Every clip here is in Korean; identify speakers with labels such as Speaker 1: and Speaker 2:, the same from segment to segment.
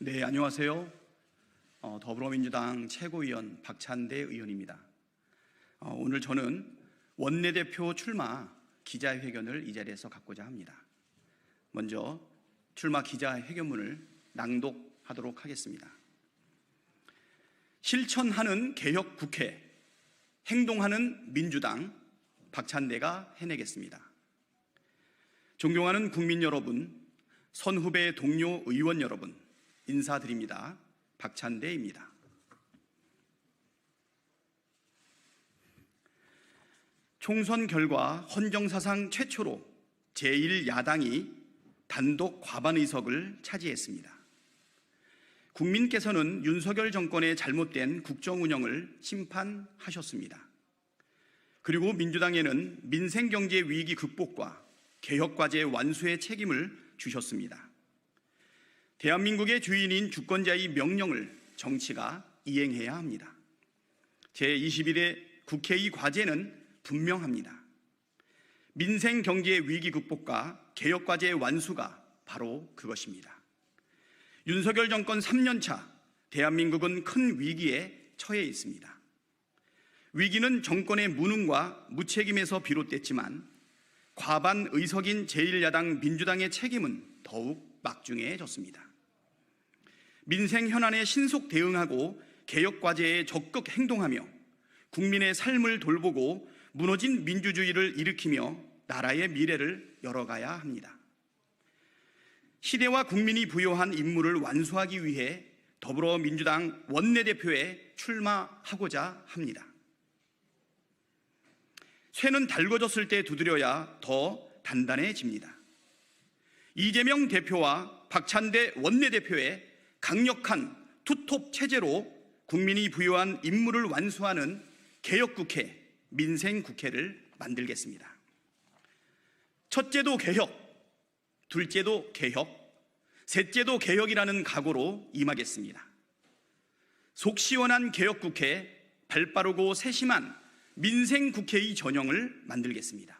Speaker 1: 네, 안녕하세요. 더불어민주당 최고위원 박찬대 의원입니다. 오늘 저는 원내대표 출마 기자회견을 이 자리에서 갖고자 합니다. 먼저 출마 기자회견문을 낭독하도록 하겠습니다. 실천하는 개혁 국회, 행동하는 민주당 박찬대가 해내겠습니다. 존경하는 국민 여러분, 선후배 동료 의원 여러분, 인사드립니다. 박찬대입니다. 총선 결과 헌정사상 최초로 제1야당이 단독 과반 의석을 차지했습니다. 국민께서는 윤석열 정권의 잘못된 국정 운영을 심판하셨습니다. 그리고 민주당에는 민생경제 위기 극복과 개혁과제 완수의 책임을 주셨습니다. 대한민국의 주인인 주권자의 명령을 정치가 이행해야 합니다. 제21대 국회의 과제는 분명합니다. 민생경제 위기 극복과 개혁과제 완수가 바로 그것입니다. 윤석열 정권 3년차 대한민국은 큰 위기에 처해 있습니다. 위기는 정권의 무능과 무책임에서 비롯됐지만 과반 의석인 제1야당 민주당의 책임은 더욱 막중해졌습니다. 민생 현안에 신속 대응하고 개혁과제에 적극 행동하며 국민의 삶을 돌보고 무너진 민주주의를 일으키며 나라의 미래를 열어가야 합니다. 시대와 국민이 부여한 임무를 완수하기 위해 더불어민주당 원내대표에 출마하고자 합니다. 쇠는 달궈졌을 때 두드려야 더 단단해집니다. 이재명 대표와 박찬대 원내대표의 강력한 투톱 체제로 국민이 부여한 임무를 완수하는 개혁국회, 민생국회를 만들겠습니다. 첫째도 개혁, 둘째도 개혁, 셋째도 개혁이라는 각오로 임하겠습니다. 속 시원한 개혁국회, 발빠르고 세심한 민생국회의 전형을 만들겠습니다.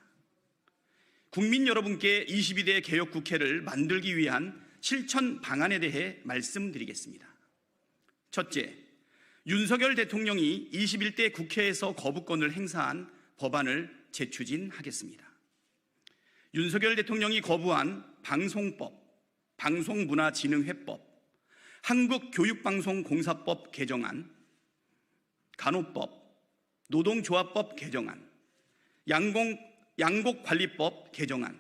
Speaker 1: 국민 여러분께 22대 개혁국회를 만들기 위한 실천 방안에 대해 말씀드리겠습니다. 첫째, 윤석열 대통령이 21대 국회에서 거부권을 행사한 법안을 재추진하겠습니다. 윤석열 대통령이 거부한 방송법, 방송문화진흥회법, 한국교육방송공사법 개정안, 간호법, 노동조합법 개정안, 양곡관리법 개정안,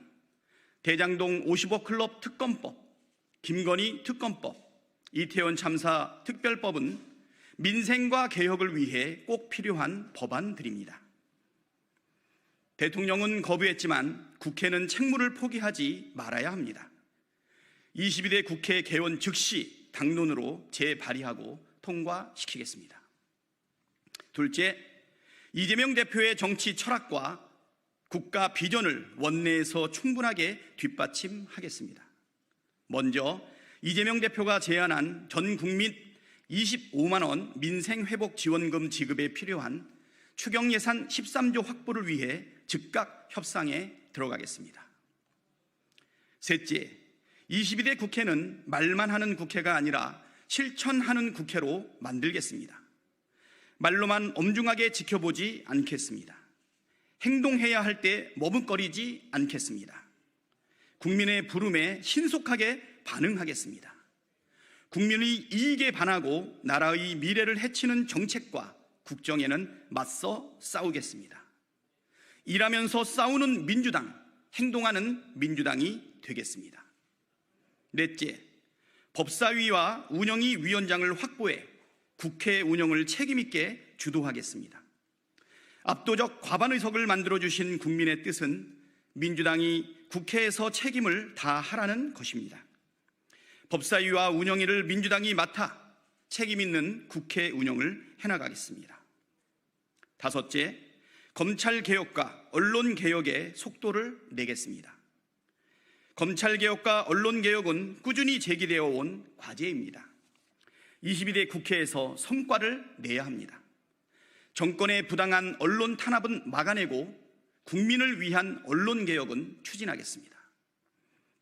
Speaker 1: 대장동 55 클럽 특검법, 김건희 특검법, 이태원 참사 특별법은 민생과 개혁을 위해 꼭 필요한 법안들입니다. 대통령은 거부했지만 국회는 책무를 포기하지 말아야 합니다. 22대 국회 개원 즉시 당론으로 재발의하고 통과시키겠습니다. 둘째, 이재명 대표의 정치 철학과 국가 비전을 원내에서 충분하게 뒷받침하겠습니다. 먼저 이재명 대표가 제안한 전 국민 25만 원 민생회복지원금 지급에 필요한 추경예산 13조 확보를 위해 즉각 협상에 들어가겠습니다. 셋째, 22대 국회는 말만 하는 국회가 아니라 실천하는 국회로 만들겠습니다. 말로만 엄중하게 지켜보지 않겠습니다. 행동해야 할 때 머뭇거리지 않겠습니다. 국민의 부름에 신속하게 반응하겠습니다. 국민의 이익에 반하고 나라의 미래를 해치는 정책과 국정에는 맞서 싸우겠습니다. 일하면서 싸우는 민주당, 행동하는 민주당이 되겠습니다. 넷째, 법사위와 운영위 위원장을 확보해 국회 운영을 책임있게 주도하겠습니다. 압도적 과반 의석을 만들어주신 국민의 뜻은 민주당이 국회에서 책임을 다하라는 것입니다. 법사위와 운영위를 민주당이 맡아 책임있는 국회 운영을 해나가겠습니다. 다섯째, 검찰개혁과 언론개혁에 속도를 내겠습니다. 검찰개혁과 언론개혁은 꾸준히 제기되어 온 과제입니다. 22대 국회에서 성과를 내야 합니다. 정권의 부당한 언론 탄압은 막아내고 국민을 위한 언론개혁은 추진하겠습니다.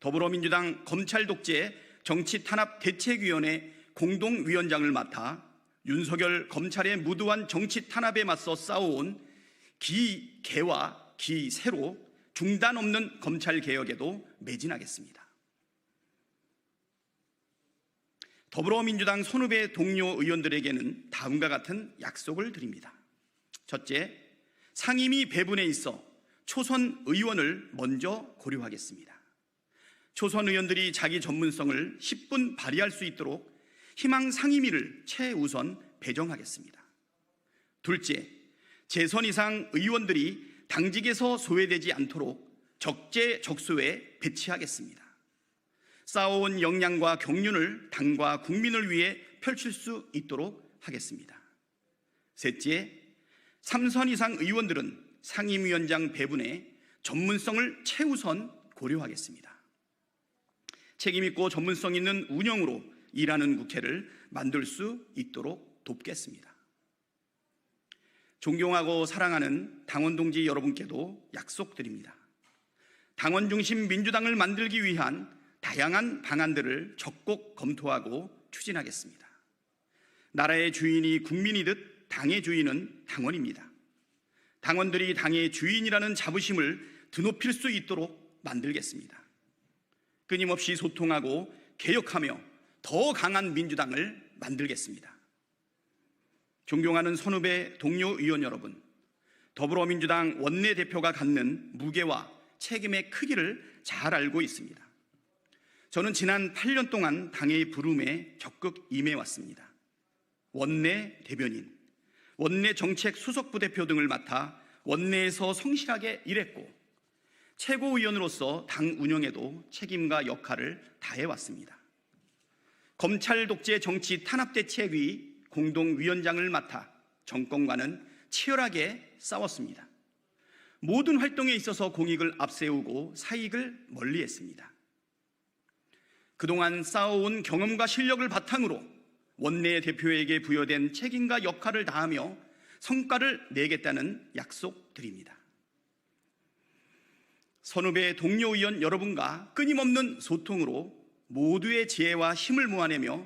Speaker 1: 더불어민주당 검찰 독재 정치탄압대책위원회 공동위원장을 맡아 윤석열 검찰의 무도한 정치 탄압에 맞서 싸워온 기개와 기세로 중단 없는 검찰 개혁에도 매진하겠습니다. 더불어민주당 손후배 동료 의원들에게는 다음과 같은 약속을 드립니다. 첫째, 상임위 배분에 있어 초선 의원을 먼저 고려하겠습니다. 초선 의원들이 자기 전문성을 10분 발휘할 수 있도록 희망 상임위를 최우선 배정하겠습니다. 둘째, 재선 이상 의원들이 당직에서 소외되지 않도록 적재적소에 배치하겠습니다. 쌓아온 역량과 경륜을 당과 국민을 위해 펼칠 수 있도록 하겠습니다. 셋째, 3선 이상 의원들은 상임위원장 배분에 전문성을 최우선 고려하겠습니다. 책임있고 전문성 있는 운영으로 일하는 국회를 만들 수 있도록 돕겠습니다. 존경하고 사랑하는 당원 동지 여러분께도 약속드립니다. 당원 중심 민주당을 만들기 위한 다양한 방안들을 적극 검토하고 추진하겠습니다. 나라의 주인이 국민이듯 당의 주인은 당원입니다. 당원들이 당의 주인이라는 자부심을 드높일 수 있도록 만들겠습니다. 끊임없이 소통하고 개혁하며 더 강한 민주당을 만들겠습니다. 존경하는 선후배 동료 의원 여러분, 더불어민주당 원내대표가 갖는 무게와 책임의 크기를 잘 알고 있습니다. 저는 지난 8년 동안 당의 부름에 적극 임해왔습니다. 원내 대변인, 원내 정책 수석부대표 등을 맡아 원내에서 성실하게 일했고 최고위원으로서 당 운영에도 책임과 역할을 다해왔습니다. 검찰 독재 정치 탄압대책위 공동위원장을 맡아 정권과는 치열하게 싸웠습니다. 모든 활동에 있어서 공익을 앞세우고 사익을 멀리했습니다. 그동안 쌓아온 경험과 실력을 바탕으로 원내대표에게 부여된 책임과 역할을 다하며 성과를 내겠다는 약속드립니다. 선후배 동료 의원 여러분과 끊임없는 소통으로 모두의 지혜와 힘을 모아내며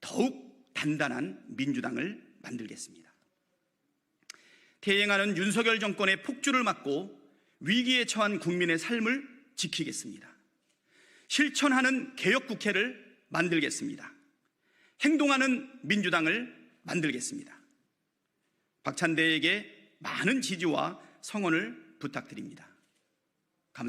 Speaker 1: 더욱 단단한 민주당을 만들겠습니다. 퇴행하는 윤석열 정권의 폭주를 막고 위기에 처한 국민의 삶을 지키겠습니다. 실천하는 개혁국회를 만들겠습니다. 행동하는 민주당을 만들겠습니다. 박찬대에게 많은 지지와 성원을 부탁드립니다. 감사합니다.